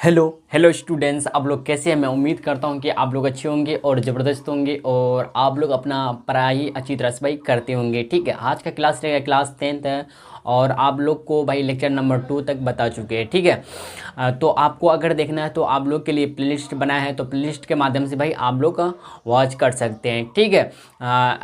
Hello hello students, आप लोग कैसे हैं। मैं उम्मीद करता हूं कि आप लोग अच्छे होंगे और ज़बरदस्त होंगे और आप लोग अपना पढ़ाई अच्छी तरह से भाई करते होंगे। ठीक है, आज का क्लास रहेगा क्लास 10th है और आप लोग को भाई लेक्चर नंबर 2 तक बता चुके हैं। ठीक है, तो आपको अगर देखना है तो आप लोग के लिए प्लेलिस्ट बनाया है, तो प्लेलिस्ट के माध्यम से भाई आप लोग वॉच कर सकते हैं। ठीक है,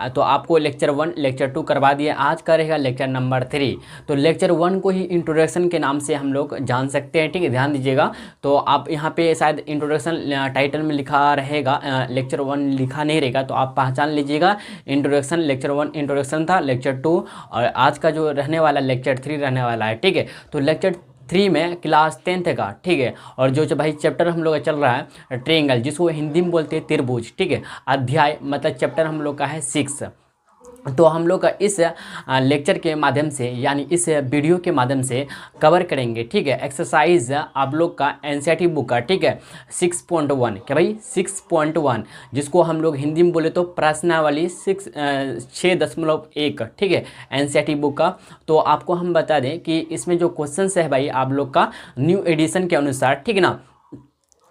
तो आपको लेक्चर 1 लेक्चर 2 करवा दिया, आज का रहेगा लेक्चर नंबर 3। तो लेक्चर 1 को ही इंट्रोडक्शन के नाम से हम लोग जान सकते हैं। ठीक है, ध्यान दीजिएगा। तो आप यहाँ पे शायद इंट्रोडक्शन टाइटल में लिखा रहेगा, लेक्चर 1 लिखा नहीं रहेगा, तो आप पहचान लीजिएगा। इंट्रोडक्शन लेक्चर 1 इंट्रोडक्शन था, लेक्चर 2 और आज का जो रहने वाला लेक्चर 3 रहने वाला है। ठीक है, तो लेक्चर 3 में क्लास 10th का। ठीक है, और जो भाई चैप्टर हम लोग का चल रहा है ट्रायंगल, जिसको हिंदी में बोलते हैं त्रिभुज। ठीक है, अध्याय मतलब चैप्टर हम लोग का है 6। तो हम लोग का इस लेक्चर के माध्यम से यानी इस वीडियो के माध्यम से कवर करेंगे। ठीक है, एक्सरसाइज आप लोग का एनसीईआरटी बुक का। ठीक है, 6.1 क्या भाई 6.1, जिसको हम लोग हिंदी में बोले तो प्रश्नावली 6.1। ठीक है, एनसीईआरटी बुक का। तो आपको हम बता दें कि इसमें जो क्वेश्चन है भाई आप लोग का न्यू एडिशन के अनुसार, ठीक है ना।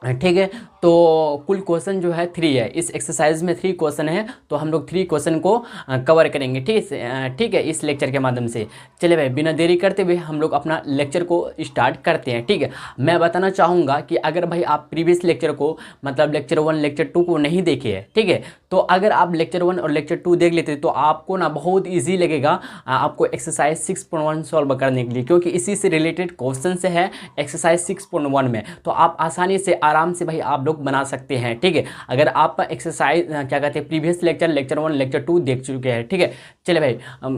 ठीक है, तो कुल क्वेश्चन जो है 3 है, इस एक्सरसाइज में 3 क्वेश्चन है, तो हम लोग 3 क्वेश्चन को कवर करेंगे। ठीक है, इस लेक्चर के माध्यम से। चलिए भाई, बिना देरी करते हुए हम लोग अपना लेक्चर को स्टार्ट करते हैं। ठीक है, मैं बताना चाहूँगा कि अगर भाई आप प्रीवियस लेक्चर को मतलब लेक्चर 1 लेक्चर 2 को नहीं देखे हैं, ठीक है, तो अगर आप लेक्चर 1 और लेक्चर 2 देख लेते तो आपको ना बहुत ईजी लगेगा आपको एक्सरसाइज 6.1 सॉल्व करने के लिए, क्योंकि इसी से रिलेटेड क्वेश्चन से है एक्सरसाइज 6.1 में, तो आप आसानी से आराम से भाई आप लोग बना सकते हैं। ठीक है, अगर आप एक्सरसाइज क्या कहते हैं प्रीवियस लेक्चर लेक्चर 1 लेक्चर 2 देख चुके हैं। ठीक है, चले भाई,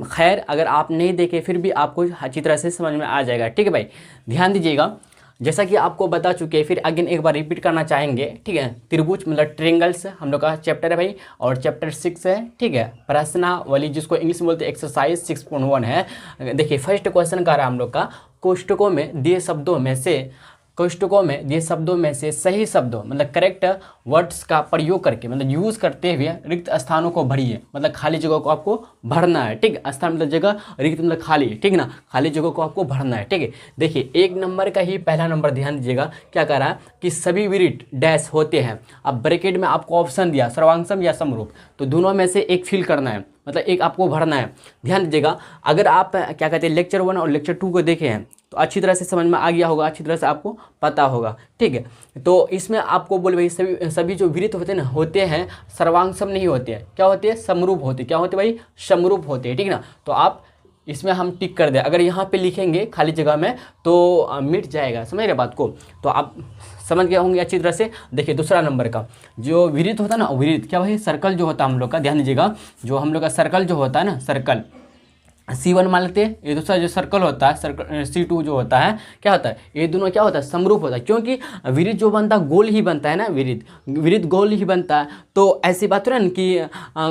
खैर अगर आप नहीं देखे फिर भी आपको अच्छी तरह से समझ में आ जाएगा। ठीक है भाई, ध्यान दीजिएगा। जैसा कि आपको बता चुके हैं, फिर अगेन एक बार रिपीट करना चाहेंगे। ठीक है, त्रिभुज मतलब ट्रायंगल्स हम लोग का चैप्टर है भाई, और चैप्टर 6 है। ठीक है, प्रश्नावली जिसको इंग्लिश में बोलते हैं एक्सरसाइज 6.1 है। देखिए फर्स्ट क्वेश्चन का रहा हम लोग का, कोष्टकों में दिए शब्दों में से सही शब्दों मतलब करेक्ट वर्ड्स का प्रयोग करके मतलब यूज़ करते हुए रिक्त स्थानों को भरिए, मतलब खाली जगह को आपको भरना है। ठीक है, स्थान मतलब जगह, रिक्त मतलब खाली। ठीक है ना, खाली जगह को आपको भरना है। ठीक है, देखिए 1 नंबर का ही पहला नंबर ध्यान दीजिएगा, क्या कह रहा है कि सभी विरिट डैश होते हैं। अब ब्रैकेट में आपको ऑप्शन दिया सर्वांगसम या समरूप, तो दोनों में से एक फिल करना है, मतलब एक आपको भरना है। ध्यान दीजिएगा, अगर आप क्या कहते हैं लेक्चर 1 और लेक्चर 2 को देखे हैं तो अच्छी तरह से समझ में आ गया होगा, अच्छी तरह से आपको पता होगा। ठीक है, तो इसमें आपको बोले भाई सभी जो विरित होते हैं सर्वांगसम नहीं होते हैं, क्या होते हैं समरूप होते हैं। क्या होते हैं भाई समरूप होते हैं। ठीक है ना, तो आप इसमें हम टिक कर दें, अगर यहाँ पे लिखेंगे खाली जगह में तो मिट जाएगा, समझ रहे बात को। तो आप समझ गए होंगे अच्छी तरह से। देखिए दूसरा नंबर का जो विरित होता है ना, विरित क्या भाई सर्कल जो होता है हम लोग का, ध्यान दीजिएगा, जो हम लोग का सर्कल जो होता है ना, सर्कल C1 मान लेते हैं, ये दूसरा जो सर्कल होता है सर्कल C2 जो होता है, क्या होता है ये दोनों क्या होता है समरूप होता है, क्योंकि विरित जो बनता है गोल ही बनता है ना, विरित गोल ही बनता है। तो ऐसी बात है ना कि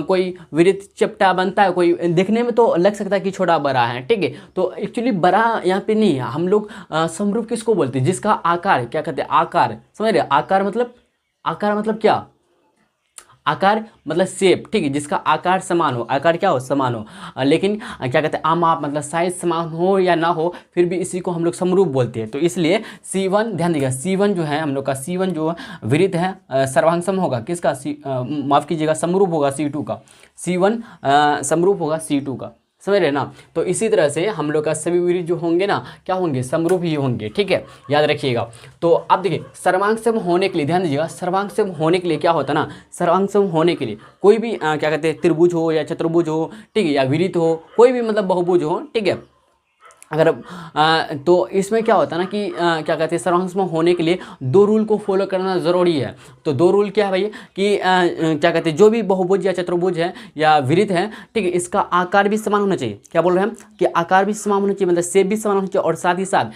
कोई विरित चपटा बनता है, कोई देखने में तो लग सकता है कि छोटा बड़ा है। ठीक है, तो एक्चुअली बड़ा यहाँ पे नहीं है, हम लोग समरूप किसको बोलते हैं, जिसका आकार क्या कहते हैं आकार, समझ रहे, आकार मतलब क्या, आकार मतलब शेप। ठीक है, जिसका आकार समान हो, आकार क्या हो समान हो, लेकिन क्या कहते हैं आमाप मतलब साइज समान हो या ना हो, फिर भी इसी को हम लोग समरूप बोलते हैं। तो इसलिए C1 ध्यान दीजिएगा, C1 जो है हम लोग का C1 जो विरित है सर्वांगसम होगा किसका, माफ़ कीजिएगा समरूप होगा C2 का, C1 समरूप होगा C2 का, समझ रहे ना। तो इसी तरह से हम लोग का सभी विरित जो होंगे ना क्या होंगे समरूप ही होंगे। ठीक है, याद रखिएगा। तो अब देखिए सर्वांगसम होने के लिए ध्यान दीजिएगा, सर्वांगसम होने के लिए क्या होता है ना, सर्वांगसम होने के लिए कोई भी क्या कहते हैं त्रिभुज हो या चतुर्भुज हो, ठीक है, या विरित हो, कोई भी मतलब बहुभुज हो, ठीक है, अगर तो इसमें क्या होता है ना कि क्या कहते हैं सर्वांगसम होने के लिए 2 रूल को फॉलो करना ज़रूरी है। तो 2 रूल क्या है भाई कि क्या कहते हैं जो भी बहुभुज या चतुर्भुज है या विरित है, ठीक है, इसका आकार भी समान होना चाहिए। क्या बोल रहे हैं हम कि आकार भी समान होना चाहिए, मतलब शेप भी समान होना चाहिए, और साथ ही साथ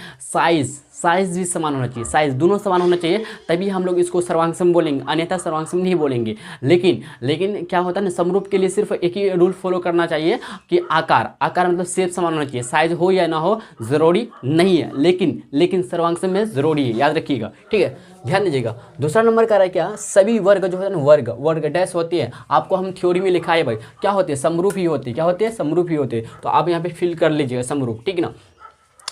साइज भी समान होना चाहिए, साइज दोनों समान होना चाहिए, तभी हम लोग इसको सर्वांगसम बोलेंगे, अन्यथा सर्वांगसम नहीं बोलेंगे। लेकिन क्या होता है ना समरूप के लिए सिर्फ एक ही रूल फॉलो करना चाहिए कि आकार मतलब शेप समान होना चाहिए, साइज हो या ना हो ज़रूरी नहीं है, लेकिन सर्वांगसम में ज़रूरी है, याद रखिएगा। ठीक है, ध्यान दीजिएगा। दूसरा नंबर का रहा क्या, सभी वर्ग जो है ना वर्ग डैश होती है, आपको हम थ्योरी में लिखा है भाई क्या होते हैं समरूप ही होते हैं, क्या होते हैं समरूप ही होते हैं। तो आप यहाँ पे फिल कर लीजिएगा समरूप, ठीक है ना।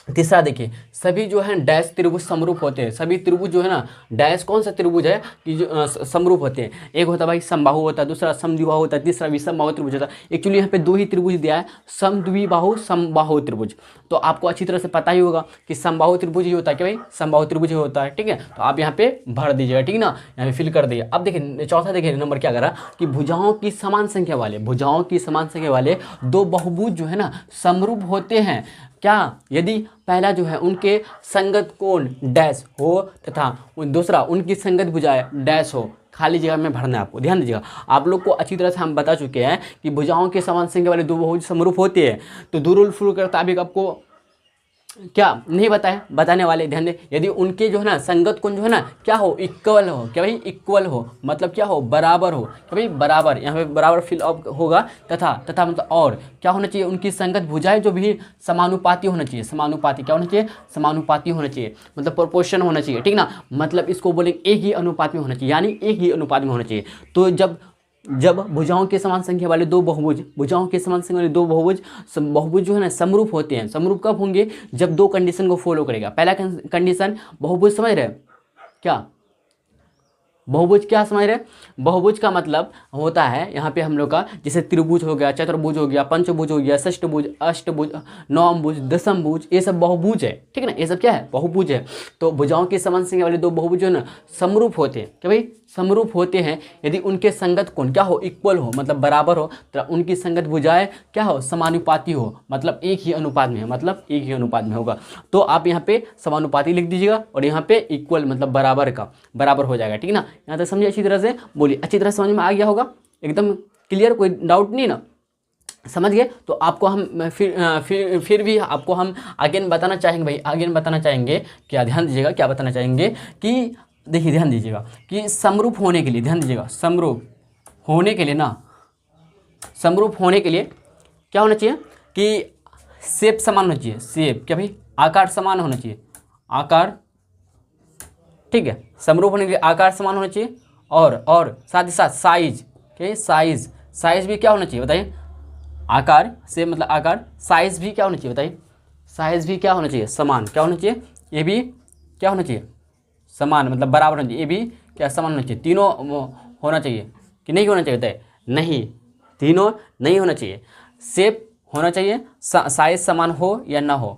तीसरा देखिए, सभी जो है डैश त्रिभुज समरूप होते हैं। सभी त्रिभुज जो है ना, डैश कौन सा त्रिभुज है कि जो समरूप होते हैं। एक होता है भाई समबाहु होता है, दूसरा समद्विबाहु होता है, तीसरा विषमबाहु त्रिभुज होता है। एक्चुअली यहाँ पे दो ही त्रिभुज दिया है, समद्विबाहु समबाहु त्रिभुज। तो आपको अच्छी तरह से पता ही होगा कि समबाहु त्रिभुज ही होता है, क्या भाई, समबाहु त्रिभुज ही होता है। ठीक है, तो आप यहाँ पे भर दीजिएगा, ठीक ना, यहाँ पे फिल कर दिए। अब देखिए चौथा देखिए नंबर क्या करा कि भुजाओं की समान संख्या वाले दो बहुभुज जो है ना समरूप होते हैं। क्या, यदि पहला जो है उनके संगत कोण डैश हो तथा दूसरा उनकी संगत भुजाएं डैश हो। खाली जगह में भरना है आपको, ध्यान दीजिएगा। आप लोग को अच्छी तरह से हम बता चुके हैं कि भुजाओं के समान संख्या वाले दो बहुभुज समरूप होते हैं। तो दो रूल फॉलो करता अभी आपको क्या नहीं बताया, बताने वाले, ध्यान दे। यदि उनके जो है ना संगत कोण जो है ना क्या हो, इक्वल हो, क्या भाई, इक्वल हो, मतलब क्या हो, बराबर हो, क्या भाई, बराबर, यहाँ पे बराबर फिल अप होगा। तथा मतलब और क्या होना चाहिए, उनकी संगत भुजाएं जो भी समानुपाती होना चाहिए। समानुपाती क्या होना चाहिए, समानुपाती होना चाहिए, मतलब प्रोपोर्शन होना चाहिए, ठीक ना। मतलब इसको बोलेंगे एक ही अनुपात में होना चाहिए, यानी एक ही अनुपात में होना चाहिए। तो जब भुजाओं के समान संख्या वाले दो बहुभुज, बहुभुज जो है ना समरूप होते हैं। समरूप कब होंगे, जब दो कंडीशन को फॉलो करेगा। पहला कंडीशन, बहुभुज समझ रहे हैं क्या, बहुभुज क्या समझ रहे हैं, बहुभुज का मतलब होता है यहाँ पे हम लोग का, जैसे त्रिभुज हो गया, चतुर्भुज हो गया, पंचभुज हो गया, षष्ठभुज, अष्टभुज, नवमभुज, दशमभुज, ये सब बहुभुज है, ठीक है ना, ये सब क्या है, बहुभुज है। तो भुजाओं के समान संख्या वाले दो बहुभुज जो है ना समरूप होते हैं, क्या भाई, समरूप होते हैं यदि उनके संगत कोण क्या हो, इक्वल हो, मतलब बराबर हो, तो उनकी संगत भुजाएं क्या हो, समानुपाती हो, मतलब एक ही अनुपात में, मतलब एक ही अनुपात में होगा। तो आप यहाँ पे समानुपाती लिख दीजिएगा और यहाँ पे इक्वल मतलब बराबर का बराबर हो जाएगा, ठीक है ना। यहाँ तक समझिए अच्छी तरह से, बोलिए अच्छी तरह समझ में आ गया होगा, एकदम क्लियर, कोई डाउट नहीं ना, समझ गए। तो आपको हम फिर भी आपको हम आगे बताना चाहेंगे भाई, आगे बताना चाहेंगे क्या, ध्यान दीजिएगा, क्या बताना चाहेंगे कि देखिए ध्यान दीजिएगा कि समरूप होने के लिए, ध्यान दीजिएगा, समरूप होने के लिए ना, समरूप होने के लिए क्या होना चाहिए कि शेप समान होना चाहिए, शेप क्या भाई, आकार समान होना चाहिए, आकार, ठीक है, समरूप होने के लिए आकार समान होना चाहिए। और साथ ही साथ साइज, क्या, साइज भी क्या होना चाहिए बताइए, आकार से मतलब आकार, साइज भी क्या होना चाहिए बताइए, साइज भी क्या होना चाहिए, समान, क्या होना चाहिए, ये भी क्या होना चाहिए, समान, मतलब बराबर होना चाहिए, ये भी क्या समान होना चाहिए। तीनों होना चाहिए कि नहीं होना चाहिए बताइए, नहीं, तीनों नहीं होना चाहिए। शेप होना चाहिए, साइज समान हो या ना हो,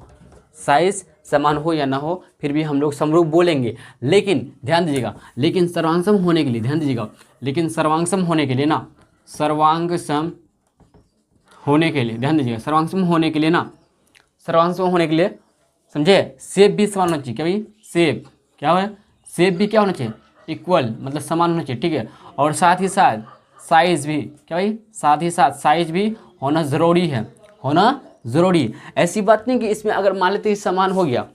साइज समान हो या ना हो, फिर भी हम लोग समरूप बोलेंगे। लेकिन ध्यान दीजिएगा, लेकिन सर्वांगसम होने के लिए, ध्यान दीजिएगा, लेकिन सर्वांगसम होने के लिए ना, सर्वांगसम होने के लिए, ध्यान दीजिएगा, सर्वांगसम होने के लिए ना, सर्वांगसम होने के लिए समझे, शेप भी समान होना चाहिए, क्या भाई, शेप क्या है, शेप भी क्या होना चाहिए, इक्वल, मतलब समान होना चाहिए, ठीक है। और साथ ही साथ साइज भी, क्या भाई, साथ ही साथ साइज भी होना ज़रूरी है, होना ज़रूरी। ऐसी बात नहीं कि इसमें अगर मान लेते समान हो गया,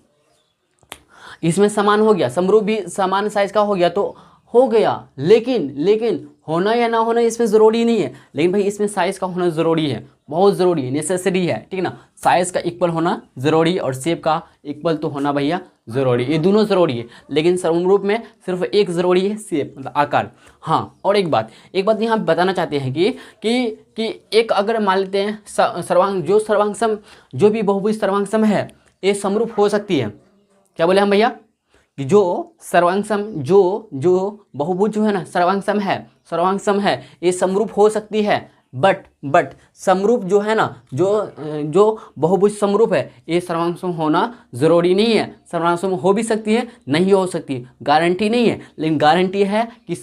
इसमें समान हो गया, समरूप भी समान साइज का हो गया तो हो गया, लेकिन होना या ना होना इसमें ज़रूरी नहीं है। लेकिन भाई इसमें साइज़ का होना ज़रूरी है, बहुत ज़रूरी है, नेसेसरी है, ठीक है ना। साइज़ का इक्वल होना ज़रूरी और शेप का इक्वल तो होना भैया ज़रूरी, ये दोनों ज़रूरी है। लेकिन समरूप में सिर्फ एक ज़रूरी है, शेप मतलब आकार। हाँ, और एक बात यहाँ बताना चाहते हैं कि एक अगर मान लेते हैं सर्वांगसम जो भी बहुभुज सर्वांगसम है ये समरूप हो सकती है। क्या बोले हम भैया कि जो सर्वांगसम जो बहुभुज जो है ना सर्वांगसम है ये समरूप हो सकती है। बट समरूप जो है ना, जो बहुभुज समरूप है ये सर्वांगसम होना ज़रूरी नहीं है। सर्वांगसम हो भी सकती है, नहीं हो सकती, गारंटी नहीं है। लेकिन गारंटी है कि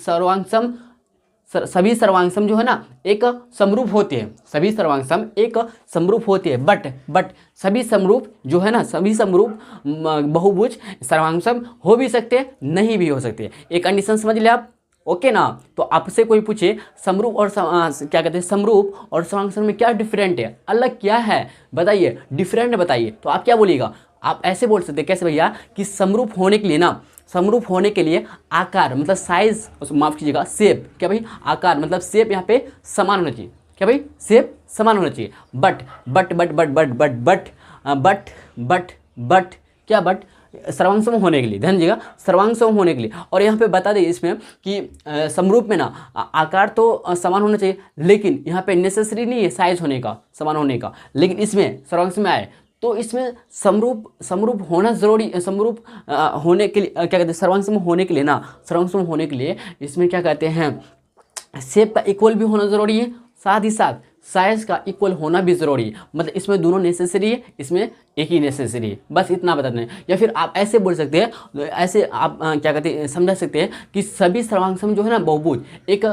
सभी सर्वांगसम जो है ना एक समरूप होते हैं, सभी सर्वांगसम एक समरूप होते हैं। बट सभी समरूप जो है ना, सभी समरूप बहुभुज सर्वांगसम हो भी सकते हैं, नहीं भी हो सकते। एक कंडीशन समझ ले आप, ओके ना। तो आपसे कोई पूछे समरूप और क्या कहते हैं, समरूप और सर्वांगसम में क्या डिफरेंट है, अलग क्या है बताइए, डिफरेंट बताइए, तो आप क्या बोलिएगा। आप ऐसे बोल सकते हैं, कैसे भैया, कि समरूप होने के लिए ना, समरूप होने के लिए आकार मतलब साइज, माफ कीजिएगा शेप, क्या भाई, आकार मतलब शेप यहाँ पे समान होना चाहिए, क्या भाई, शेप समान होना चाहिए। बट क्या, बट सर्वांगसम होने के लिए, ध्यान दीजिएगा, सर्वांगसम होने के लिए। और यहाँ पे बता दें इसमें कि समरूप में ना आकार तो समान होना चाहिए, लेकिन यहाँ पे नेसेसरी नहीं है साइज होने का, समान होने का। लेकिन इसमें सर्वांगसम में आए तो इसमें समरूप समरूप होना ज़रूरी, समरूप होने के लिए क्या कहते हैं, सर्वांग समूह होने के लिए ना, सर्वांग समूह होने के लिए इसमें क्या कहते हैं, शेप का इक्वल भी होना ज़रूरी है, साथ ही साथ साइज का इक्वल होना भी ज़रूरी है। मतलब इसमें दोनों नेसेसरी है, इसमें एक ही नेसेसरी है, बस इतना बता दें। या फिर आप ऐसे बोल सकते हैं, ऐसे आप क्या कहते हैं समझा सकते हैं कि सभी सर्वांग समूह जो है ना बहुभुज एक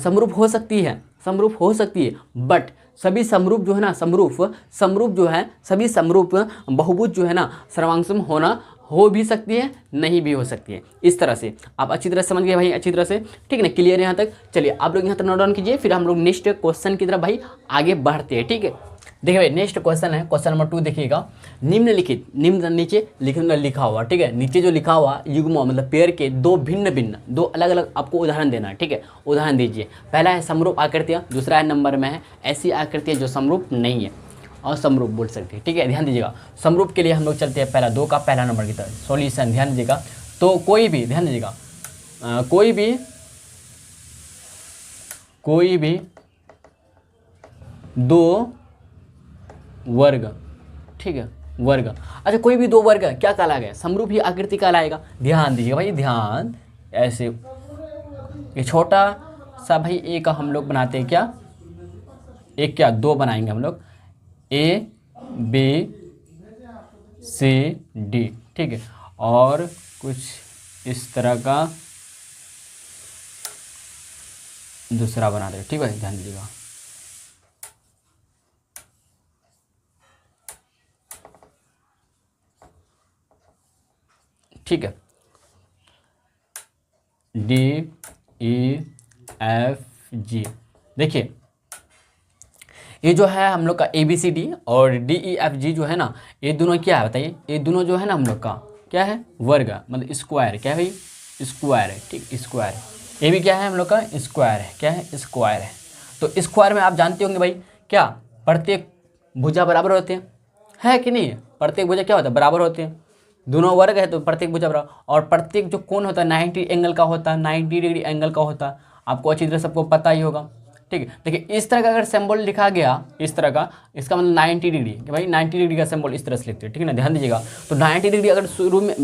समरूप हो सकती है, समरूप हो सकती है, बट सभी समरूप जो है ना, समरूप जो है, सभी समरूप बहुभुज जो है ना सर्वांग समूह होना हो भी सकती है, नहीं भी हो सकती है। इस तरह से आप अच्छी तरह समझ गए भाई, अच्छी तरह से, ठीक है ना, क्लियर यहाँ तक। चलिए आप लोग यहाँ तक नोट डाउन कीजिए, फिर हम लोग नेक्स्ट क्वेश्चन की तरफ भाई आगे बढ़ते हैं, ठीक है। देखिए भाई नेक्स्ट क्वेश्चन है, क्वेश्चन नंबर 2 देखिएगा। निम्नलिखित, निम्न नीचे लिखा हुआ, ठीक है, नीचे जो लिखा हुआ युग्म मतलब पेयर के दो अलग अलग आपको उदाहरण देना है, ठीक है। उदाहरण दीजिए। पहला है समरूप आकृतियाँ, दूसरा है नंबर में है ऐसी आकृतियाँ जो समरूप नहीं है, और समरूप बोल सकते हैं, ठीक है। ध्यान दीजिएगा, समरूप के लिए हम लोग चलते हैं पहला 2 का पहला नंबर की तरफ। सॉल्यूशन ध्यान दीजिएगा। तो कोई भी, ध्यान दीजिएगा, कोई भी दो वर्ग, ठीक है, वर्ग, अच्छा कोई भी दो वर्ग क्या कहलाएगा, समरूप ही आकृति कहलाएगा। ध्यान दीजिएगा भाई, ध्यान, ऐसे ये छोटा सा भाई एक हम लोग बनाते हैं, क्या एक, क्या दो बनाएंगे हम लोग, ए बी सी डी, ठीक है, और कुछ इस तरह का दूसरा बना दे, ठीक है। ध्यान दीजिएगा, ठीक है, डी ई एफ जी। देखिए ये जो है हम लोग का ए बी सी डी और डी ई एफ जी जो है ना, ये दोनों क्या है बताइए, ये दोनों जो है ना हम लोग का क्या है, वर्ग, मतलब स्क्वायर, क्या है भाई, स्क्वायर है, ठीक, स्क्वायर। ये भी क्या है हम लोग का, स्क्वायर है, क्या है, स्क्वायर है। तो स्क्वायर में आप जानते होंगे भाई क्या, प्रत्येक भुजा बराबर होते हैं, है कि नहीं, प्रत्येक भुजा क्या होता है, बराबर होते हैं। दोनों वर्ग है तो प्रत्येक भुजा बराबर, और प्रत्येक जो कोण होता है 90 एंगल का होता है, 90 डिग्री एंगल का होता है, आपको अच्छी तरह सबको पता ही होगा, ठीक है। देखिए इस तरह का अगर सिंबल लिखा गया, इस तरह का, इसका मतलब 90 डिग्री, कि भाई 90 डिग्री का सिंबल इस तरह से लिखते हैं, ठीक है ना। ध्यान दीजिएगा, तो 90 डिग्री अगर शुरू में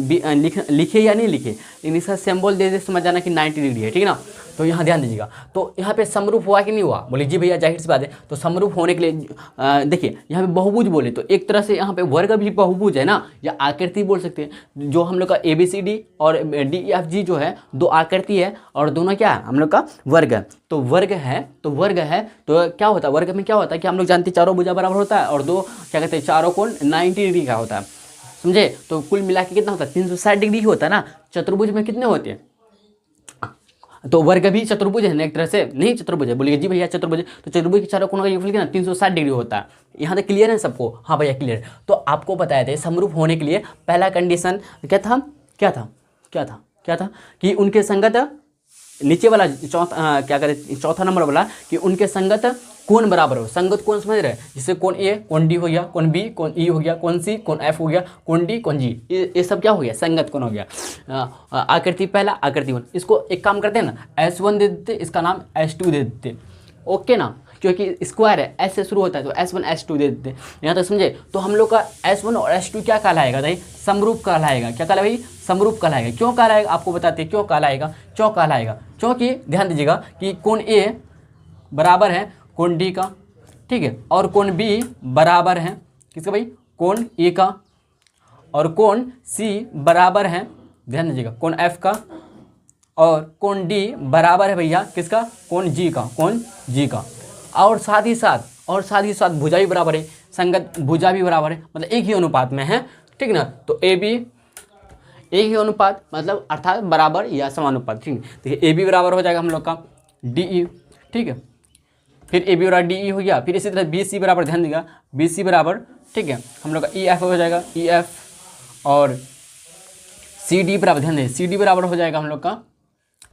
लिखे या नहीं लिखे, लेकिन इसका सिंबल दे दे समझ जाना कि 90 डिग्री है, ठीक है ना। तो यहाँ ध्यान दीजिएगा, तो यहाँ पे समरूप हुआ कि नहीं हुआ, बोले जी भैया जाहिर सी बात है। तो समरूप होने के लिए देखिए यहाँ पे बहुभुज बोले तो एक तरह से यहाँ पे वर्ग भी बहुभुज है ना, या आकृति बोल सकते हैं। जो हम लोग का ए बी सी डी और डी ई एफ जी जो है दो आकृति है, और दोनों क्या है हम लोग का वर्ग है। तो वर्ग है, तो क्या होता है, वर्ग में क्या होता है कि हम लोग जानते हैं चारों भुजा बराबर होता है, और दो क्या कहते हैं चारों कोण 90 डिग्री का होता है, समझे। तो कुल मिला के कितना होता है, 360 डिग्री ही होता है ना। चतुर्भुज में कितने होते हैं, तो वर्ग भी चतुर्भुज है ना एक तरह से, नहीं चतुर्भुज है, बोलिए जी भैया चतुर्भुज, तो चतुर्भुज के चारों कोणों का योगफल कितना, 360 डिग्री होता है। यहाँ तक क्लियर है सबको, हाँ भैया क्लियर। तो आपको बताया था समरूप होने के लिए पहला कंडीशन क्या था कि उनके संगत, नीचे वाला चौथा नंबर वाला, कि उनके संगत कोण बराबर हो। संगत कोण समझ रहे हैं, जैसे कोण ए कोण डी हो गया, कोण बी कोण ई हो गया, कोण सी कोण एफ हो गया, कोण डी कोण जी, ये सब क्या हो गया, संगत कोण हो गया। आकृति पहला, आकृति 1, इसको एक काम करते हैं ना, S1 दे देते, इसका नाम S2 दे देते, ओके ना, क्योंकि स्क्वायर है, S से शुरू होता है, तो S1 S2 दे देते। यहाँ तक समझे। तो हम लोग का S1 और S2 क्या कहलाएगा भाई, समरूप कहलाएगा। क्या कहलाएगा भाई, समरूप कहलाएगा। क्यों कहलाएगा आपको बताते हैं, क्यों कहलाएगा, क्योंकि ध्यान दीजिएगा कि कोण ए बराबर है कोण डी का, ठीक है, और कोण बी बराबर है किसका भाई, कोण ए का, और कोण सी बराबर है, ध्यान दीजिएगा, कोण एफ का, और कोण डी बराबर है भैया किसका, कोण जी का, और साथ ही साथ भुजा भी बराबर है, संगत भुजा भी बराबर है, मतलब एक ही अनुपात में है, ठीक ना। तो ए बी एक ही अनुपात, मतलब अर्थात बराबर या समानुपात, ठीक है। देखिए ए बी बराबर हो जाएगा हम लोग का डी ई, ठीक है, फिर ए बी बराबर डी ई हो गया, फिर इसी तरह बी सी बराबर, ध्यान देगा, बी सी बराबर, ठीक है, हम लोग का ई एफ हो जाएगा, ई एफ, और सी डी बराबर, ध्यान दें, सी डी बराबर हो जाएगा हम लोग का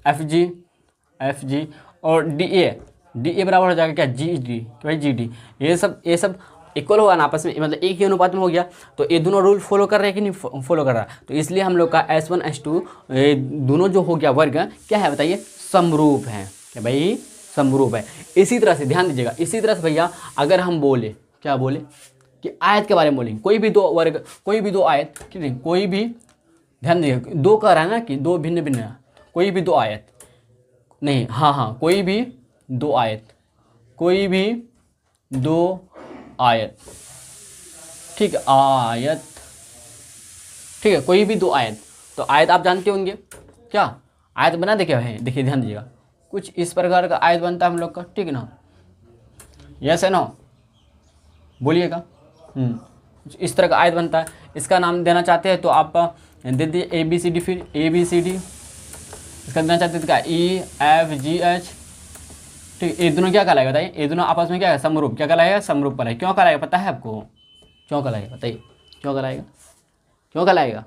एफ जी, और डी ए बराबर हो जाएगा क्या, जी डी, भाई जी डी। ये सब इक्वल होगा ना आपस में, मतलब एक ही अनुपात में हो गया। तो ये दोनों रूल फॉलो कर रहे हैं कि नहीं फॉलो कर रहा है। तो इसलिए हम लोग का S1 S2 दोनों जो हो गया वर्ग क्या है बताइए, समरूप है, क्या भाई समरूप है। इसी तरह से ध्यान दीजिएगा, इसी तरह से भैया अगर हम बोले, क्या बोले कि आयत के बारे में बोलेंगे। कोई भी दो वर्ग, कोई भी दो आयत, ठीक है, कोई भी, ध्यान दीजिए दो कह रहा है ना कि दो भिन्न भिन्न है, कोई भी दो आयत नहीं, हाँ कोई भी दो आयत, कोई भी दो आयत, ठीक है, आयत, ठीक है, कोई भी दो आयत। तो आयत आप जानते होंगे क्या, आयत बना दे क्या है, देखिए ध्यान दीजिएगा, कुछ इस प्रकार का आयत बनता है हम लोग का, ठीक है ना, यस है ना, बोलिएगा। कुछ इस तरह का आयत बनता है। इसका नाम देना चाहते हैं तो आप दे दीजिए ए बी सी डी, फिर ए बी सी डी। इसका देना चाहते हैं क्या, ई एफ जी एच, ठीक, ये दोनों क्या कहलाएगा बताइए, ये दोनों आपस में क्या है, समरूप, क्या कहलाएगा, समरूप कहलाएगा। क्यों कहलाएगा पता है आपको, क्यों कहलाएगा बताइए, क्यों कहलाएगा, क्यों कहलाएगा,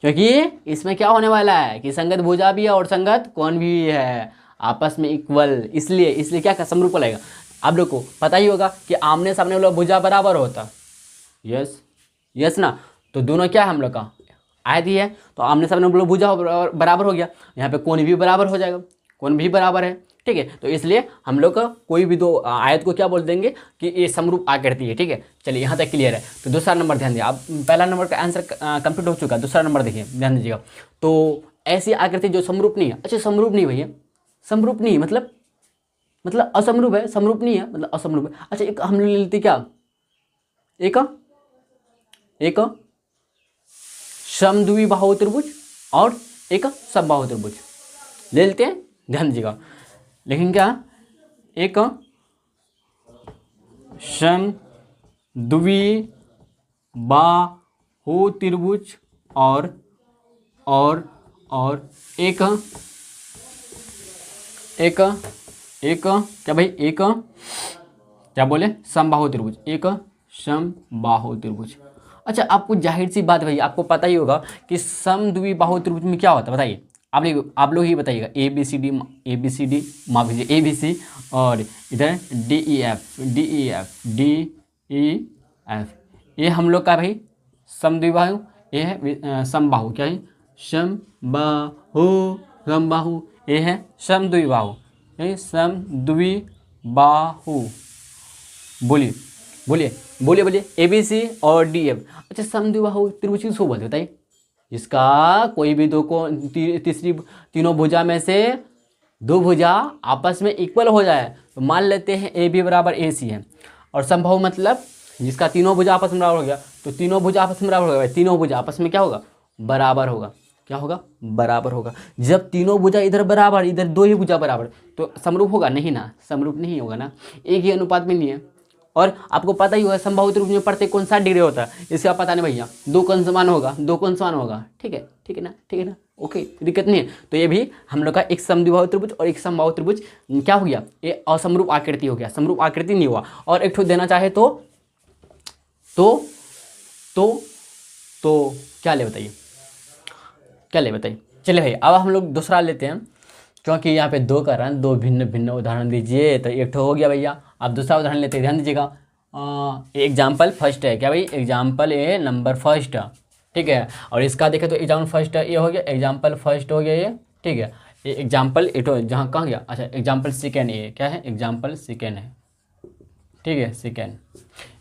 क्योंकि इसमें क्या होने वाला है कि संगत भुजा भी है और संगत कोण भी है, आपस में इक्वल, इसलिए क्या समरूप कहलाएगा। आप लोग को पता ही होगा कि आमने सामने वाला भुजा बराबर होता, यस यस ना, तो दोनों क्या है हम लोग का आयत ही है, तो आमने सामने वाला भुजा बराबर हो गया, यहाँ पे कोण भी बराबर हो जाएगा, कोण भी बराबर है, ठीक है। तो इसलिए हम लोग का कोई भी दो आयत को क्या बोल देंगे कि ये समरूप आकृति है, ठीक है। चलिए यहाँ तक क्लियर है। तो दूसरा नंबर ध्यान दिया, अब पहला नंबर का आंसर कंप्लीट हो चुका है, दूसरा नंबर देखिए ध्यान दीजिएगा। तो ऐसी आकृति जो समरूप नहीं है, अच्छा समरूप नहीं भैया, समरूप नहीं मतलब असमरूप है, समरूप नहीं है मतलब असमरूप है। अच्छा एक हम लोग लेते क्या, एक समद्विबाहु त्रिभुज और एक समबाहु त्रिभुज ले लेते हैं, ध्यान दीजिएगा। लेकिन क्या, एक समद्विबाहु त्रिभुज और एक क्या भाई, एक क्या बोले, समबाहु त्रिभुज, एक समबाहु त्रिभुज। अच्छा आपको जाहिर सी बात भाई, आपको पता ही होगा कि समद्विबाहु त्रिभुज में क्या होता है बताइए, आप लोग ही बताइएगा। ए बी सी डी माफ कीजिए, ए बी सी और इधर डी ई एफ, ये हम लोग का भाई समद्विबाहु, ये है समबाहु, क्या है, समबाहु, ये है समद्विबाहु, ये समद्विबाहु। बोलिए ए बी सी और डी एफ। अच्छा समद्विबाहु त्रिभुज किसको बोलते बताइए, जिसका कोई भी दो को तीसरी तीनों भुजा में से दो भुजा आपस में इक्वल हो जाए। तो मान लेते हैं ए बी बराबर ए सी है, और समबाहु मतलब जिसका तीनों भुजा आपस में बराबर हो गया, तो तीनों भुजा आपस में बराबर हो गया, तीनों भुजा आपस में क्या होगा, बराबर होगा, क्या होगा, बराबर होगा। जब तीनों भुजा इधर बराबर, इधर दो ही भुजा बराबर, तो समरूप होगा नहीं ना, समरूप नहीं होगा ना, एक ही अनुपात में नहीं है। और आपको पता ही होगा समबाहु त्रिभुज में प्रत्येक कोण 60 डिग्री होता है, इसका पता नहीं भैया, दो कोण समान होगा, ठीक है ना, ओके, दिक्कत नहीं है। तो ये भी हम लोग का एक समद्विबाहु त्रिभुज और एक समबाहु त्रिभुज क्या हो गया, ये असमरूप आकृति हो गया, समरूप आकृति नहीं हुआ। और एक ठो देना चाहे तो क्या ले बताइए, चलिए भाई अब हम लोग दूसरा लेते हैं, क्योंकि यहाँ पे दो कर रहे हैं, दो भिन्न भिन्न उदाहरण दीजिए, तो एक ठो हो गया भैया। आप दूसरा उदाहरण लेते हैं, ध्यान दीजिएगा। एग्जाम्पल फर्स्ट है क्या भाई, एग्जाम्पल ए नंबर फर्स्ट, ठीक है। और इसका देखें तो एग्जाम्पल फर्स्ट ये हो गया, एग्जाम्पल फर्स्ट हो गया ये, ठीक है। ये एग्जाम्पल एटो जहाँ कहाँ गया, अच्छा एग्जाम्पल सेकेंड, ये क्या है, एग्जाम्पल सेकेंड है, ठीक है, सेकेंड।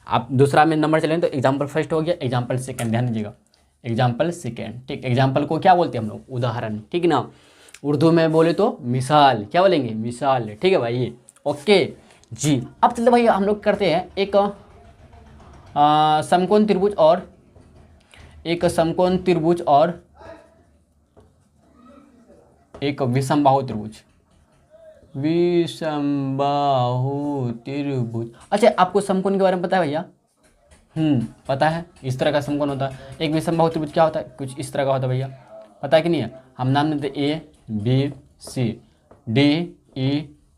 आप दूसरा में नंबर चलें तो एग्जाम्पल फर्स्ट हो गया, एग्जाम्पल सेकेंड, ध्यान दीजिएगा, एग्जाम्पल सेकेंड, ठीक। एग्जाम्पल को क्या बोलते हैं हम लोग, उदाहरण, ठीक है ना। उर्दू में बोले तो मिसाल, क्या बोलेंगे, मिसाल, ठीक है भाई, ओके जी। अब चलते भाई हम लोग करते हैं एक समकोण त्रिभुज और एक विषमबाहु त्रिभुज। अच्छा आपको समकोण के बारे में पता है भैया, पता है, इस तरह का समकोण होता है। एक विषमबाहु त्रिभुज क्या होता है, कुछ इस तरह का होता है भैया, पता है कि नहीं है। हम नाम देते A B C D E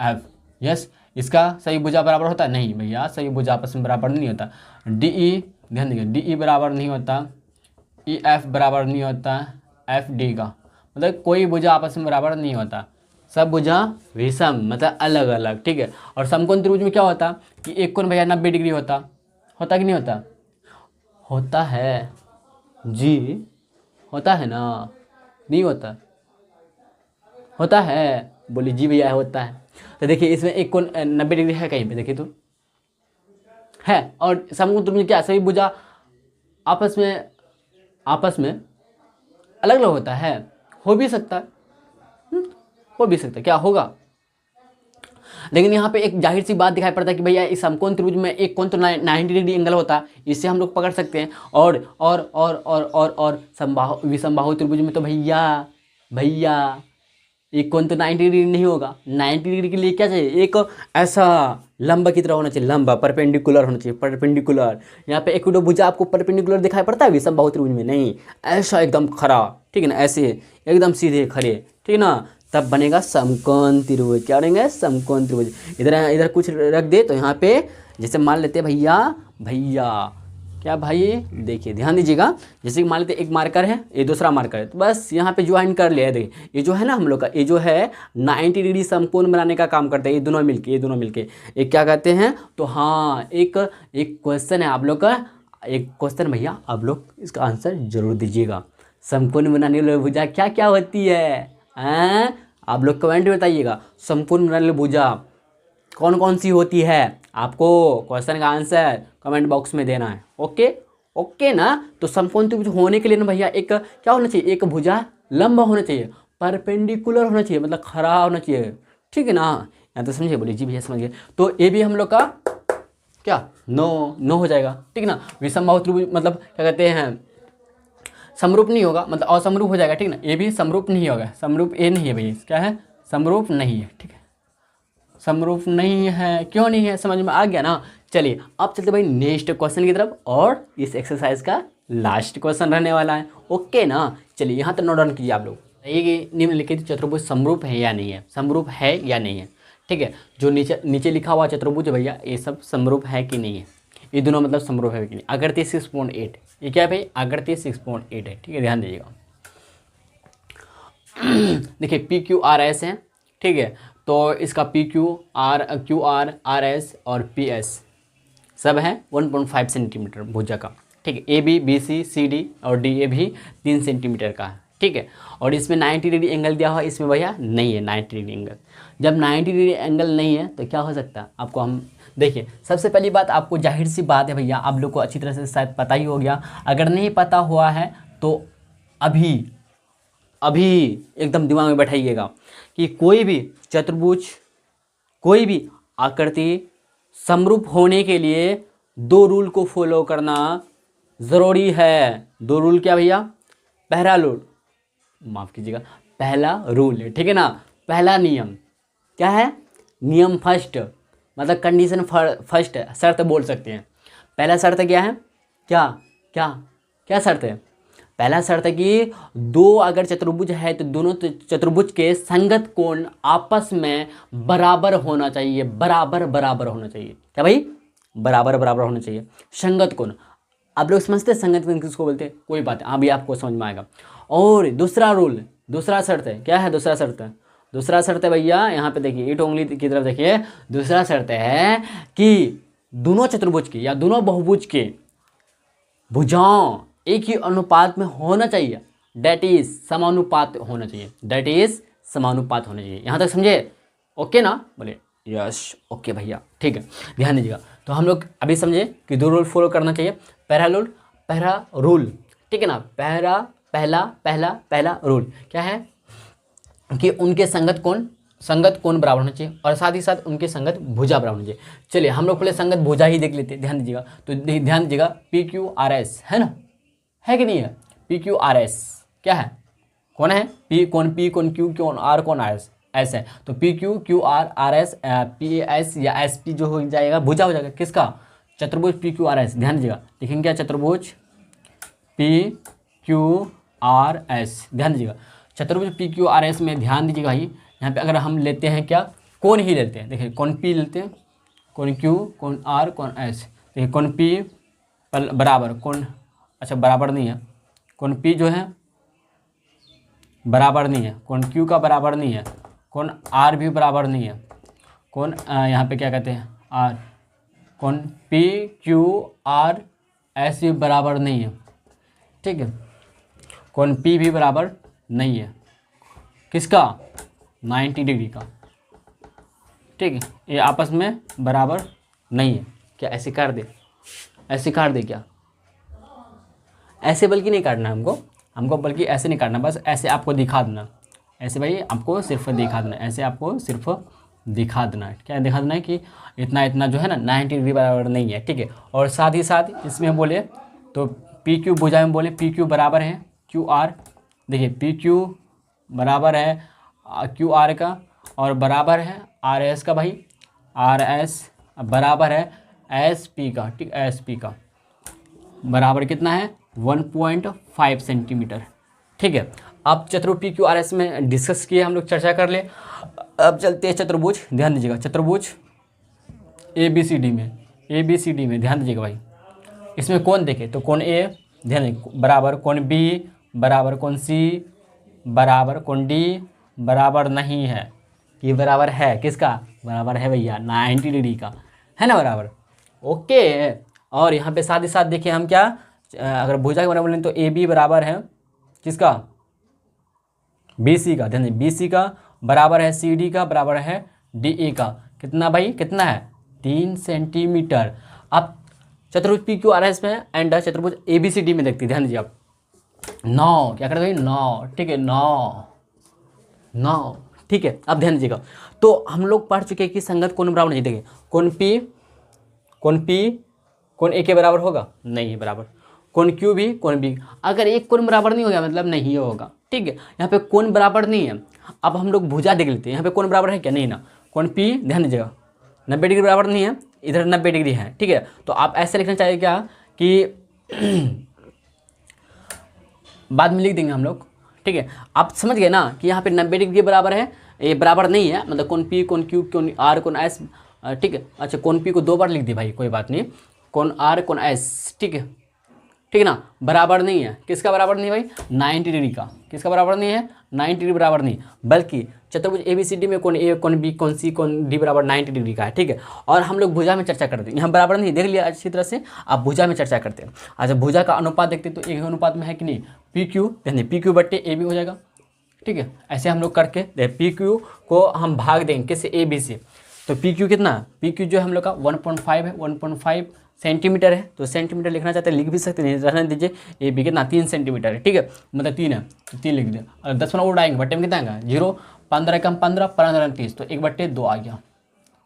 F, yes. इसका सही भुजा बराबर होता है, नहीं भैया, सही भुजा आपस में बराबर नहीं होता। डी ई, ध्यान दीजिए, डी ई बराबर नहीं होता, ई एफ बराबर नहीं होता एफ डी का, मतलब कोई भुजा आपस में बराबर नहीं होता, सब भुजा विषम मतलब अलग अलग, ठीक है। और समकोण त्रिभुज में क्या होता कि एक कोण भैया 90 डिग्री होता कि नहीं होता, होता है जी, होता है ना, नहीं होता, होता है, बोलिए जी भैया होता है। तो देखिए इसमें एक कोण 90 डिग्री है कहीं पे, देखिए तो है। और समकोण त्रिभुज क्या सभी भुजा आपस में अलग अलग होता है, हो भी सकता है, हो भी सकता है, क्या होगा। लेकिन यहाँ पे एक जाहिर सी बात दिखाई पड़ता है कि भैया इस समकोण त्रिभुज में एक कोण तो 90 डिग्री एंगल होता है, इससे हम लोग पकड़ सकते हैं। और समबाहु विसमबाहु त्रिभुज में तो भैया एक कोण तो 90 डिग्री नहीं होगा। 90 डिग्री के लिए क्या चाहिए, एक ऐसा लंब की तरह होना चाहिए, लंबा परपेंडिकुलर होना चाहिए, परपेंडिकुलर। यहाँ पे एक भुजा आपको परपेंडिकुलर दिखाई पड़ता है विषमबाहु त्रिभुज में, नहीं, ऐसा एकदम खड़ा, ठीक है ना, ऐसे एकदम सीधे खड़े, ठीक है ना, तब बनेगा समकोण त्रिभुज। क्या बनेगा, समकोण त्रिभुज। इधर कुछ रख दे तो यहाँ पे जैसे मान लेते भैया क्या भाई, देखिए ध्यान दीजिएगा, जैसे कि मान लेते एक मार्कर है, ये दूसरा मार्कर है, तो बस यहाँ पे ज्वाइन कर लिया। देखिए ये जो है ना हम लोग का, ये जो है 90 डिग्री समकोण बनाने का काम करता है, ये दोनों मिलके एक क्या कहते हैं। तो हाँ, एक क्वेश्चन है आप लोग का, एक क्वेश्चन भैया आप लोग इसका आंसर जरूर दीजिएगा। समकोण बनाने वाली भुजा क्या क्या होती है, आप लोग कमेंट में बताइएगा। समकोण बनाने वाली भुजा कौन कौन सी होती है, आपको क्वेश्चन का आंसर कमेंट बॉक्स में देना है। ओके ना। तो समकोण त्रिभुज होने के लिए ना भैया एक क्या होना चाहिए, एक भुजा लंबा होना चाहिए, परपेंडिकुलर होना चाहिए, मतलब खड़ा होना चाहिए, ठीक है ना। यहाँ तो समझिए, बोलिए जी भैया समझ गए। तो ये भी हम लोग का क्या नो हो जाएगा, ठीक है ना। विषमबाहु त्रिभुज मतलब क्या कहते हैं, समरूप नहीं होगा, मतलब असमरूप हो जाएगा, ठीक है ना। ये भी समरूप नहीं होगा, समरूप ये नहीं है भैया, क्या है, समरूप नहीं है, ठीक है, समरूप नहीं है। क्यों नहीं है, समझ में आ गया ना। चलिए अब चलते भाई नेक्स्ट क्वेश्चन की तरफ, और इस एक्सरसाइज का लास्ट क्वेश्चन रहने वाला है। ओके ना, चलिए यहाँ तक नोट डाउन कीजिए आप लोग। ये निम्नलिखित चतुर्भुज समरूप है या नहीं है, समरूप है या नहीं है, ठीक है। जो नीचे लिखा हुआ चतुर्भुज भैया, ये सब समरूप है कि नहीं है, ये दोनों मतलब समरूप है कि नहीं। आकृति 6.8, ये क्या है भाई, आकृति 6.8 है, ठीक है, ध्यान दीजिएगा। देखिए PQRS है, ठीक है, तो इसका QR RS और PS सब है 1.5 सेंटीमीटर भुजा का, ठीक है। AB BC CD और DA भी 3 सेंटीमीटर का है, ठीक है। और इसमें 90 डिग्री एंगल दिया हुआ है, इसमें भैया नहीं है 90 डिग्री एंगल। जब 90 डिग्री एंगल नहीं है तो क्या हो सकता है, आपको हम देखिए, सबसे पहली बात आपको जाहिर सी बात है भैया, आप लोग को अच्छी तरह से शायद पता ही हो गया। अगर नहीं पता हुआ है तो अभी एकदम दिमाग में बैठाइएगा कि कोई भी चतुर्भुज, कोई भी आकृति समरूप होने के लिए 2 रूल को फॉलो करना ज़रूरी है। 2 रूल क्या भैया, पहला रूल, माफ़ कीजिएगा, पहला रूल है, ठीक है ना। पहला नियम क्या है, नियम फर्स्ट, मतलब कंडीशन फर्स्ट, शर्त बोल सकते हैं। पहला शर्त क्या है, क्या शर्त है, पहला शर्त है कि 2 अगर चतुर्भुज है तो दोनों चतुर्भुज के संगत कोण आपस में बराबर होना चाहिए, बराबर होना चाहिए। क्या भाई, बराबर होना चाहिए, संगत कोण। आप लोग समझते हैं संगत कोण किसको बोलते हैं, कोई बात है, अभी आपको समझ में आएगा। और दूसरा रूल, दूसरा शर्त है, क्या है दूसरा शर्त है, दूसरा शर्त है भैया, यहाँ पे देखिए, ईट उंगली की तरफ देखिए, दूसरा शर्त है कि दोनों चतुर्भुज के या दोनों बहुभुज के भुजाओं एक ही अनुपात में होना चाहिए, डेट इज समानुपात होना चाहिए, डेट इज समानुपात होना चाहिए। यहाँ तक समझे, ओके ना, बोले यस ओके भैया, ठीक है, ध्यान दीजिएगा। तो हम लोग अभी समझे कि 2 रूल फॉलो करना चाहिए। पहला रूल, ठीक है ना, पहला रूल क्या है कि उनके संगत कोण बराबर होना चाहिए, और साथ ही साथ उनके संगत भुजा बराबर होना चाहिए। चलिए हम लोग पहले संगत भुजा ही देख लेते हैं, ध्यान दीजिएगा। तो ध्यान दीजिएगा, PQRS है ना, है कि नहीं है, PQRS क्या है, कौन है, कौन P कौन Q कौन R कौन RS, ऐसा है। तो PQ QR RS PS या SP जो हो जाएगा भुजा हो जाएगा किसका, चतुर्भुज PQRS। ध्यान दीजिएगा, लिखेंगे क्या, चतुर्भुज PQRS, ध्यान दीजिएगा। चतुर्भुज PQRS में ध्यान दीजिएगा भाई, यहाँ पे अगर हम लेते हैं क्या, कोण ही लेते हैं, देखिए कोण P लेते हैं, कोण Q कोण R कोण S। देखिए कोण P बराबर कोण, अच्छा बराबर नहीं है, कोण P जो है बराबर नहीं है, कोण Q का बराबर नहीं है, कोण R भी बराबर नहीं है, कोण यहाँ पे क्या कहते हैं R, कोण PQRS भी बराबर नहीं है, ठीक है, कोण P भी बराबर नहीं है, किसका, 90 डिग्री का, ठीक है, ये आपस में बराबर नहीं है। क्या ऐसे कर दे, ऐसे काट दे क्या? ऐसे बल्कि नहीं काटना हमको बल्कि ऐसे नहीं काटना, बस ऐसे आपको दिखा देना। ऐसे भाई आपको सिर्फ दिखा देना, ऐसे आपको सिर्फ दिखा देना है। क्या दिखा देना है कि इतना इतना जो है ना 90 डिग्री बराबर नहीं है, ठीक है। और साथ ही साथ इसमें बोले तो पी क्यू भुजा में बोले पी क्यू बराबर है क्यू आर। देखिए पी क्यू बराबर है क्यू आर का और बराबर है आर एस का भाई, आर एस बराबर है एस पी का, ठीक, एस पी का बराबर कितना है 1.5 सेंटीमीटर, ठीक है। अब चतुर्भुज पी क्यू आर एस में डिस्कस किए हम लोग, चर्चा कर ले। अब चलते हैं चतुर्भुज, ध्यान दीजिएगा चतुर्भुज ए बी सी डी में ध्यान दीजिएगा भाई। इसमें कौन देखे तो कौन ए ध्यान दीजिए बराबर कौन बी बराबर कौन सी बराबर कौन डी बराबर नहीं है, ये बराबर है किसका? बराबर है भैया 90 डिग्री का, है ना बराबर, ओके। और यहाँ पे साथ ही साथ देखिए हम क्या, अगर भुजा के बराबर लें तो ए बी बराबर है किसका? बी सी का, ध्यान बी सी का बराबर है सी डी का बराबर है डी ए का, कितना भाई कितना है 3 सेंटीमीटर। अब चतुर्भुज पी क्यू आर एस में एंड चतुर्भुज ए बी सी डी में देखते हैं, ध्यान दीजिए आप 9 क्या करते भाई 9, ठीक है 9, ठीक है। अब ध्यान दीजिएगा तो हम लोग पढ़ चुके हैं कि संगत कोण बराबर नहीं, देखिए कोण पी कोण ए के बराबर होगा, नहीं है बराबर, कोण क्यू भी कोण बी, अगर एक कोण बराबर नहीं होगा मतलब नहीं होगा, ठीक है। यहाँ पे कोण बराबर नहीं है। अब हम लोग भुजा देख लेते हैं, यहाँ पे कोण बराबर है क्या? नहीं ना, कोण पी ध्यान दीजिएगा 90 डिग्री बराबर नहीं है, इधर 90 डिग्री है, ठीक है। तो आप ऐसे लिखना चाहिए क्या कि बाद में लिख देंगे हम लोग, ठीक है। आप समझ गए ना कि यहाँ पे 90 डिग्री बराबर है, ये बराबर नहीं है, मतलब कोण पी कोण क्यू कोण आर कोण एस, ठीक है। अच्छा कोण पी को 2 बार लिख दी भाई, कोई बात नहीं, कोण आर कोण एस, ठीक है, ठीक है ना, बराबर नहीं है, किसका बराबर नहीं भाई 90 डिग्री का, किसका बराबर नहीं है 90 डिग्री बराबर नहीं, बल्कि चतुर्भुज ए बी सी डी में कोण ए कोण बी कोण सी कोण डी बराबर 90 डिग्री का है, ठीक है। और हम लोग भुजा में चर्चा करते हैं, यहाँ बराबर नहीं देख लिया अच्छी तरह से, आप भुजा में चर्चा करते हैं। अच्छा भुजा का अनुपात देखते हैं तो एक अनुपात में है कि नहीं, पी क्यू पी क्यू बट्टे ए बी हो जाएगा, ठीक है। ऐसे हम लोग करके पी क्यू को हम भाग देंगे किससे ए बी से, तो पी क्यू कितना, पी क्यू जो हम लोग का 1.5 है, 1.5 सेंटीमीटर है, तो सेंटीमीटर लिखना चाहते हैं लिख भी सकते हैं, रहने दीजिए। ए बी कितना 3 सेंटीमीटर है, ठीक है, मतलब 3 है तो 3 लिख दिया। और 10 उड़ाएंगे बट्टे में कितना आएगा 0, 15 कम 15 15 30, तो 1/2 आ गया,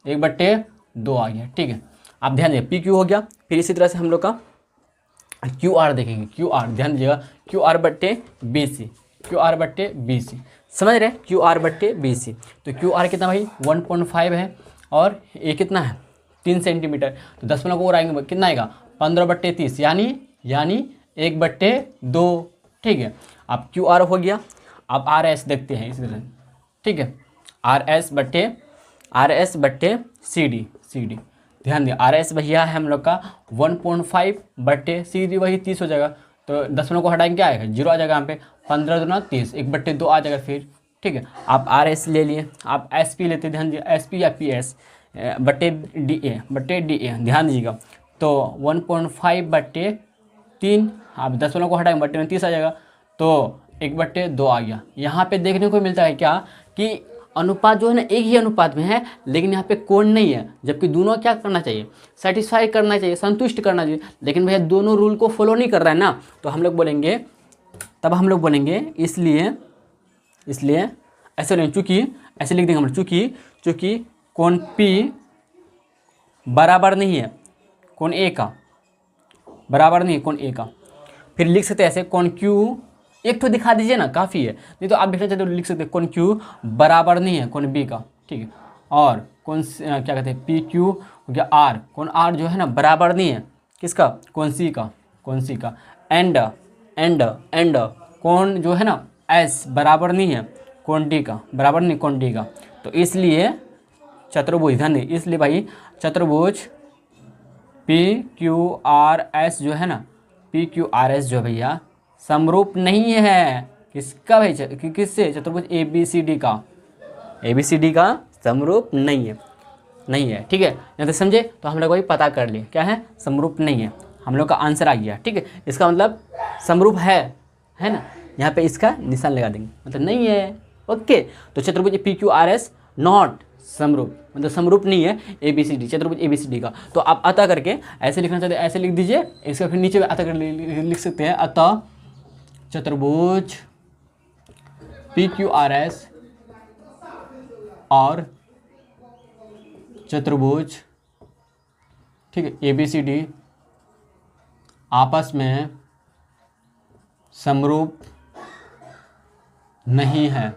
1/2 आ गया, ठीक है। आप ध्यान दीजिए पी क्यू हो गया। फिर इसी तरह से हम लोग का क्यू आर देखेंगे, क्यू आर ध्यान दीजिएगा क्यू आर बट्टे बी सी, क्यू आर बट्टे बी सी, समझ रहे क्यू आर बट्टे बी सी। तो क्यू आर कितना भाई 1.5 है और ए कितना है 3 सेंटीमीटर, तो 10 को और आएंगे कितना आएगा 15/30 यानी 1/2, ठीक है। अब क्यू आर हो गया। अब आर एस देखते हैं इसी तरह, ठीक है, आर एस बट्टे सी डी, ध्यान दिया आर एस भैया है हम लोग का 1.5 बट्टे सी डी वही 30 हो जाएगा, तो 10 को हटाएंगे क्या आएगा 0 आ जाएगा, यहाँ पे 15 दूना 30, 1/2 आ जाएगा फिर, ठीक है। आप आर एस ले लिए, आप एस पी लेते, ध्यान दीजिए एस पी या पी एस बट्टे डी ए ध्यान दीजिएगा, तो 1.5/3, आप 10 को हटाएंगे बट्टे में 30 आ जाएगा, तो 1/2 आ गया। यहाँ पे देखने को मिलता है क्या कि अनुपात जो है ना एक ही अनुपात में है, लेकिन यहाँ पे कोण नहीं है, जबकि दोनों क्या करना चाहिए सेटिस्फाई करना चाहिए, संतुष्ट करना चाहिए, लेकिन भैया दोनों रूल को फॉलो नहीं कर रहा है ना, तो हम लोग बोलेंगे इसलिए ऐसे नहीं, चूँकि ऐसे लिख देंगे हम लोग, चूँकि कोण P बराबर नहीं है कोण A का, बराबर नहीं है कोण A का। फिर लिख सकते हैं ऐसे कोण Q, एक तो दिखा दीजिए ना काफ़ी है, नहीं तो आप देखना चाहते हो लिख सकते हैं कोण Q बराबर नहीं है कोण B का, ठीक है। और कोण क्या कहते हैं PQ हो गया R, कोण R जो है ना बराबर नहीं है किसका कोण C का, एंड कोण जो है ना S बराबर नहीं है कोण D का, बराबर नहीं कोण D का। तो इसलिए चतुर्भुज ध्यान दें, इसलिए भाई चतुर्भुज PQRS जो है ना, PQRS जो भैया समरूप नहीं है किसका भाई, किससे चतुर्भुज ABCD का समरूप नहीं है, ठीक है। यहाँ तक समझे, तो हम लोग वही पता कर लिए क्या है समरूप नहीं है, हम लोग का आंसर आ गया, ठीक है। इसका मतलब समरूप है ना, यहाँ पे इसका निशान लगा देंगे, मतलब नहीं है, ओके। तो चतुर्भुज PQRS नॉट समरूप, मतलब समरूप नहीं है ABCD, चतुर्भुज ABCD का। तो आप अतः करके ऐसे लिखना चाहते हैं, ऐसे लिख दीजिए, इसका फिर नीचे अतः कर लिख सकते हैं, अतः चतुर्भुज PQRS और चतुर्भुज, ठीक है, ABCD आपस में समरूप नहीं है,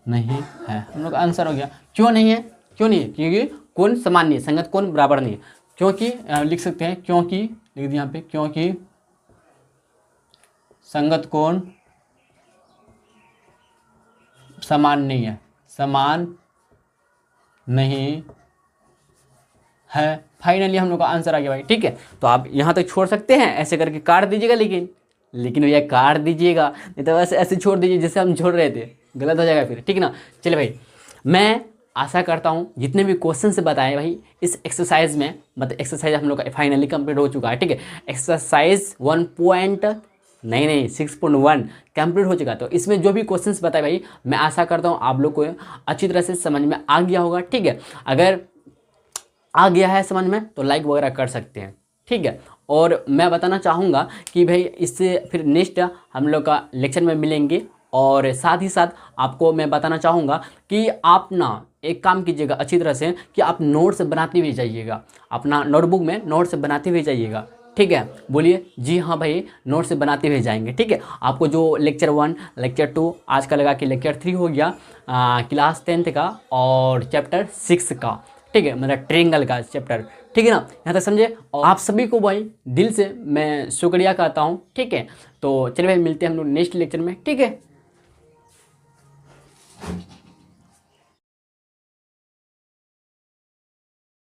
नहीं है। हम लोग का आंसर हो गया। क्यों नहीं है? क्यों नहीं है? क्योंकि कोण समान नहीं है, संगत कोण बराबर नहीं है। क्योंकि लिख सकते हैं, क्योंकि लिख दिया यहाँ पे, क्योंकि संगत कोण समान नहीं है, समान नहीं है। फाइनली हम लोग का आंसर आ गया भाई, ठीक है। तो आप यहाँ तक छोड़ सकते हैं, ऐसे करके काट दीजिएगा, लेकिन भैया काट दीजिएगा, नहीं तो ऐसे ऐसे छोड़ दीजिए जैसे हम छोड़ रहे थे, गलत हो जाएगा फिर, ठीक है ना। चलिए भाई, मैं आशा करता हूँ जितने भी क्वेश्चन से बताए भाई इस एक्सरसाइज में, मतलब एक्सरसाइज हम लोग का फाइनली कंप्लीट हो चुका है, ठीक है। एक्सरसाइज 6.1 कंप्लीट हो चुका। तो इसमें जो भी क्वेश्चंस बताए भाई, मैं आशा करता हूँ आप लोग को अच्छी तरह से समझ में आ गया होगा, ठीक है। अगर आ गया है समझ में तो लाइक वगैरह कर सकते हैं, ठीक है। और मैं बताना चाहूँगा कि भाई इससे फिर नेक्स्ट हम लोग का लेक्चर में मिलेंगे। और साथ ही साथ आपको मैं बताना चाहूँगा कि आप ना एक काम कीजिएगा अच्छी तरह से, कि आप नोट्स बनाते हुए जाइएगा, अपना नोटबुक में नोट्स बनाते हुए जाइएगा, ठीक है। बोलिए जी हाँ भाई, नोट्स बनाते हुए जाएंगे, ठीक है। आपको जो लेक्चर 1, लेक्चर 2 आज का लगा के लेक्चर 3 हो गया, क्लास 10th का और चैप्टर 6 का, ठीक है, मतलब ट्रायंगल का चैप्टर, ठीक है ना। यहाँ तक समझे। और आप सभी को भाई दिल से मैं शुक्रिया कहता हूँ, ठीक है। तो चलिए भाई, मिलते हैं हम लोग नेक्स्ट लेक्चर में, ठीक है।